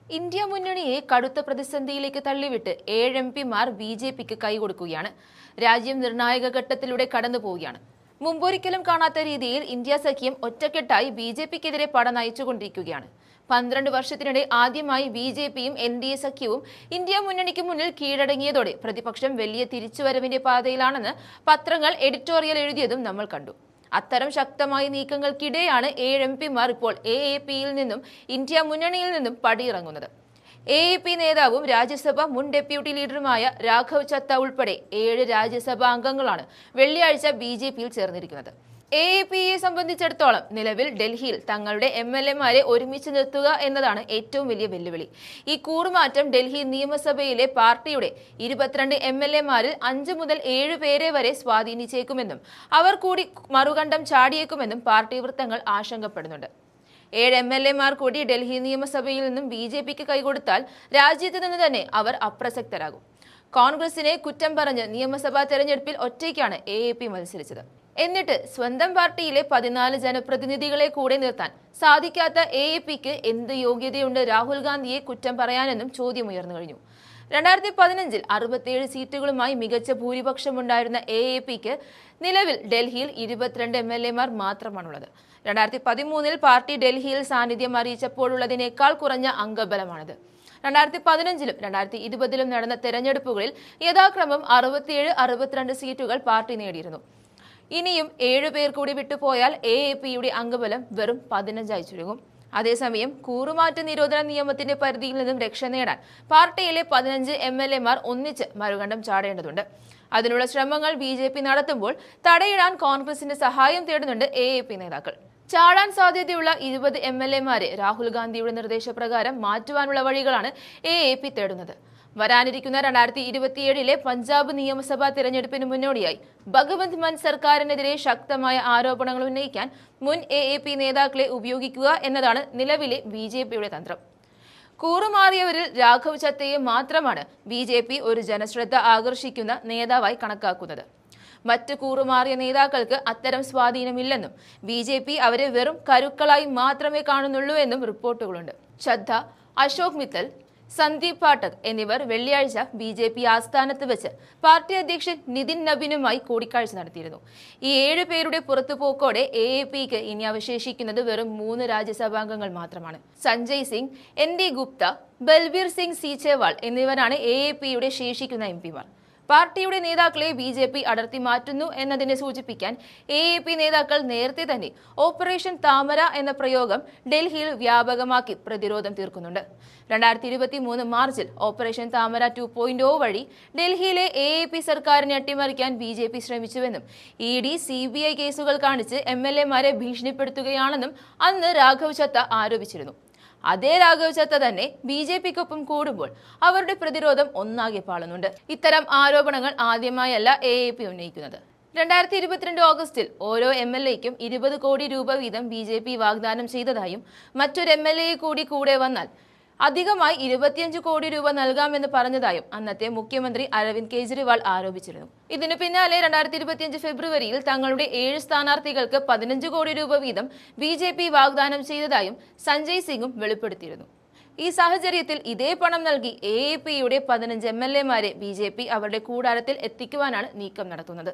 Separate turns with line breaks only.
India മുന്നണിയെ കടുത്ത പ്രതിസന്ധിയിലേക്ക് തള്ളിവിട്ട് 7 എംപിമാർ ബി.ജെ.പിക്ക് കൈകൊടുക്കുകയാണ്. രാജ്യം നിർണായക ഘട്ടത്തിലൂടെ കടന്നുപോവുകയാണ്. മുമ്പൊരിക്കലും കാണാത്ത രീതിയിൽ ഇന്ത്യ സഖ്യം ഒറ്റക്കെട്ടായി ബി.ജെ.പിക്കെതിരെ പട നയിച്ചുകൊണ്ടിരിക്കുകയാണ്. 12 വർഷത്തിനിടെ ആദ്യമായി ബി.ജെ.പിയും എൻ.ഡി.എ സഖ്യവും ഇന്ത്യ മുന്നണിക്ക് മുന്നിൽ കീഴടങ്ങിയതോടെ പ്രതിപക്ഷം വലിയ തിരിച്ചുവരവിന്റെ പാതയിലാണെന്ന് പത്രങ്ങൾ എഡിറ്റോറിയൽ എഴുതിയതും നമ്മൾ കണ്ടു. അത്തരം ശക്തമായ നീക്കങ്ങൾക്കിടെയാണ് 7 എംപിമാർ ഇപ്പോൾ എ.എ.പിയിൽ നിന്നും ഇന്ത്യ മുന്നണിയിൽ നിന്നും പടിയിറങ്ങുന്നത്. എ.എ.പി നേതാവും രാജ്യസഭ മുൻ ഡെപ്യൂട്ടി ലീഡറുമായ രാഘവ് ചത്ത ഉൾപ്പെടെ 7 രാജ്യസഭാ അംഗങ്ങളാണ് വെള്ളിയാഴ്ച ബി.ജെ.പിയിൽ ചേർന്നിരിക്കുന്നത്. എ.എ.പിയെ സംബന്ധിച്ചിടത്തോളം നിലവിൽ ഡൽഹിയിൽ തങ്ങളുടെ എം.എൽ.എമാരെ ഒരുമിച്ച് നിർത്തുക എന്നതാണ് ഏറ്റവും വലിയ വെല്ലുവിളി. ഈ കൂറുമാറ്റം ഡൽഹി നിയമസഭയിലെ പാർട്ടിയുടെ 22 എം.എൽ.എമാരിൽ 5 മുതൽ 7 പേരെ വരെ സ്വാധീനിച്ചേക്കുമെന്നും അവർ കൂടി മറുകണ്ഠം ചാടിയേക്കുമെന്നും പാർട്ടി വൃത്തങ്ങൾ ആശങ്കപ്പെടുന്നുണ്ട്. 7 എം.എൽ.എമാർ കൂടി ഡൽഹി നിയമസഭയിൽ നിന്നും ബി.ജെ.പിക്ക് കൈകൊടുത്താൽ രാജ്യത്ത് നിന്ന് തന്നെ അവർ അപ്രസക്തരാകും. കോൺഗ്രസിനെ കുറ്റം പറഞ്ഞ് നിയമസഭാ തെരഞ്ഞെടുപ്പിൽ ഒറ്റയ്ക്കാണ് എ.എ.പി മത്സരിച്ചത്. എന്നിട്ട് സ്വന്തം പാർട്ടിയിലെ 14 ജനപ്രതിനിധികളെ കൂടെ നിർത്താൻ സാധിക്കാത്ത എ.എ.പിക്ക് എന്ത് യോഗ്യതയുണ്ട് രാഹുൽ ഗാന്ധിയെ കുറ്റം പറയാനെന്നും ചോദ്യമുയർന്നു കഴിഞ്ഞു. 2015-ൽ 67 സീറ്റുകളുമായി മികച്ച ഭൂരിപക്ഷമുണ്ടായിരുന്ന എ.എ.പിക്ക് നിലവിൽ ഡൽഹിയിൽ 22 എം.എൽ.എമാർ മാത്രമാണുള്ളത്. 2013-ൽ പാർട്ടി ഡൽഹിയിൽ സാന്നിധ്യം അറിയിച്ചപ്പോഴുള്ളതിനേക്കാൾ കുറഞ്ഞ അംഗബലമാണിത്. 2015-ലും 2020-ലും നടന്ന തെരഞ്ഞെടുപ്പുകളിൽ യഥാക്രമം 67, 62 സീറ്റുകൾ പാർട്ടി നേടിയിരുന്നു. ഇനിയും 7 പേർ കൂടി വിട്ടുപോയാൽ എ.എ.പിയുടെ അംഗബലം വെറും 15 ചുരുങ്ങും. അതേസമയം കൂറുമാറ്റ നിരോധന നിയമത്തിന്റെ പരിധിയിൽ നിന്നും രക്ഷ നേടാൻ പാർട്ടിയിലെ 15 എം.എൽ.എമാർ ഒന്നിച്ച് മറുകണ്ഠം ചാടേണ്ടതുണ്ട്. അതിനുള്ള ശ്രമങ്ങൾ ബി.ജെ.പി നടത്തുമ്പോൾ തടയിടാൻ കോൺഗ്രസിന്റെ സഹായം തേടുന്നുണ്ട് എ.എ.പി നേതാക്കൾ. ചാടാൻ സാധ്യതയുള്ള 20 എം.എൽ.എമാരെ രാഹുൽ ഗാന്ധിയുടെ നിർദ്ദേശപ്രകാരം മാറ്റുവാനുള്ള വഴികളാണ് എ.എ.പി തേടുന്നത്. വരാനിരിക്കുന്ന 2027-ലെ പഞ്ചാബ് നിയമസഭാ തിരഞ്ഞെടുപ്പിന് മുന്നോടിയായി ഭഗവന്ത് മാൻ സർക്കാരിനെതിരെ ശക്തമായ ആരോപണങ്ങൾ ഉന്നയിക്കാൻ മുൻ എ.എ.പി നേതാക്കളെ ഉപയോഗിക്കുക എന്നതാണ് നിലവിലെ ബി.ജെ.പിയുടെ തന്ത്രം. കൂറുമാറിയവരിൽ രാഘവ് ചത്തയെ മാത്രമാണ് ബി.ജെ.പി ഒരു ജനശ്രദ്ധ ആകർഷിക്കുന്ന നേതാവായി കണക്കാക്കുന്നത്. മറ്റ് കൂറുമാറിയ നേതാക്കൾക്ക് അത്തരം സ്വാധീനമില്ലെന്നും ബി.ജെ.പി അവരെ വെറും കരുക്കളായി മാത്രമേ കാണുന്നുള്ളൂ എന്നും റിപ്പോർട്ടുകളുണ്ട്. ചദ്ദ, അശോക് മിത്തൽ, സന്ദീപ് പാഠക് എന്നിവർ വെള്ളിയാഴ്ച ബി.ജെ.പി ആസ്ഥാനത്ത് വെച്ച് പാർട്ടി അധ്യക്ഷൻ നിതിൻ നബിനുമായി കൂടിക്കാഴ്ച നടത്തിയിരുന്നു. ഈ 7 പേരുടെ പുറത്തുപോക്കോടെ എ.എ.പിക്ക് ഇനി അവശേഷിക്കുന്നത് വെറും 3 രാജ്യസഭാംഗങ്ങൾ മാത്രമാണ്. സഞ്ജയ് സിംഗ്, എൻ.ഡി. ഗുപ്ത, ബൽബീർ സിംഗ് സീച്ചേവാൾ എന്നിവരാണ് എ.എ.പിയുടെ ശേഷിക്കുന്ന എംപിമാർ. പാർട്ടിയുടെ നേതാക്കളെ ബി.ജെ.പി അടർത്തി മാറ്റുന്നു എന്നതിനെ സൂചിപ്പിക്കാൻ എ.എ.പി നേതാക്കൾ നേരത്തെ തന്നെ ഓപ്പറേഷൻ താമര എന്ന പ്രയോഗം ഡൽഹിയിൽ വ്യാപകമാക്കി പ്രതിരോധം തീർക്കുന്നുണ്ട്. 2023 മാർച്ചിൽ ഓപ്പറേഷൻ താമര 2.0 വഴി ഡൽഹിയിലെ എ.എ.പി സർക്കാരിനെ അട്ടിമറിക്കാൻ ബി.ജെ.പി ശ്രമിച്ചുവെന്നും ഇ.ഡി, സി.ബി.ഐ കേസുകൾ കാണിച്ച് എം.എൽ.എമാരെ ഭീഷണിപ്പെടുത്തുകയാണെന്നും അന്ന് രാഘവ് ചത്ത ആരോപിച്ചിരുന്നു. അതേ രാഘവ് ചത്ത തന്നെ ബി.ജെ.പിക്കൊപ്പം കൂടുമ്പോൾ അവരുടെ പ്രതിരോധം ഒന്നാകെ പാളുന്നുണ്ട്. ഇത്തരം ആരോപണങ്ങൾ ആദ്യമായല്ല എ.എ.പി ഉന്നയിക്കുന്നത്. 2022 ഓഗസ്റ്റിൽ ഓരോ എം.എൽ.എക്കും 20 കോടി രൂപ വീതം ബി.ജെ.പി വാഗ്ദാനം ചെയ്തതായും മറ്റൊരു എം.എൽ.എ കൂടെ വന്നാൽ അധികമായി 25 കോടി രൂപ നൽകാമെന്ന് പറഞ്ഞതായും അന്നത്തെ മുഖ്യമന്ത്രി അരവിന്ദ് കെജ്രിവാൾ ആരോപിച്ചിരുന്നു. ഇതിനു പിന്നാലെ 2025 ഫെബ്രുവരിയിൽ തങ്ങളുടെ 7 സ്ഥാനാർത്ഥികൾക്ക് 15 കോടി രൂപ വീതം ബി.ജെ.പി വാഗ്ദാനം ചെയ്തതായും സഞ്ജയ് സിംഗും വെളിപ്പെടുത്തിയിരുന്നു. ഈ സാഹചര്യത്തിൽ ഇതേ പണം നൽകി എ.എ.പിയുടെ 15 എം.എൽ.എമാരെ ബി.ജെ.പി അവരുടെ കൂടാരത്തിൽ എത്തിക്കുവാനാണ് നീക്കം നടത്തുന്നത്.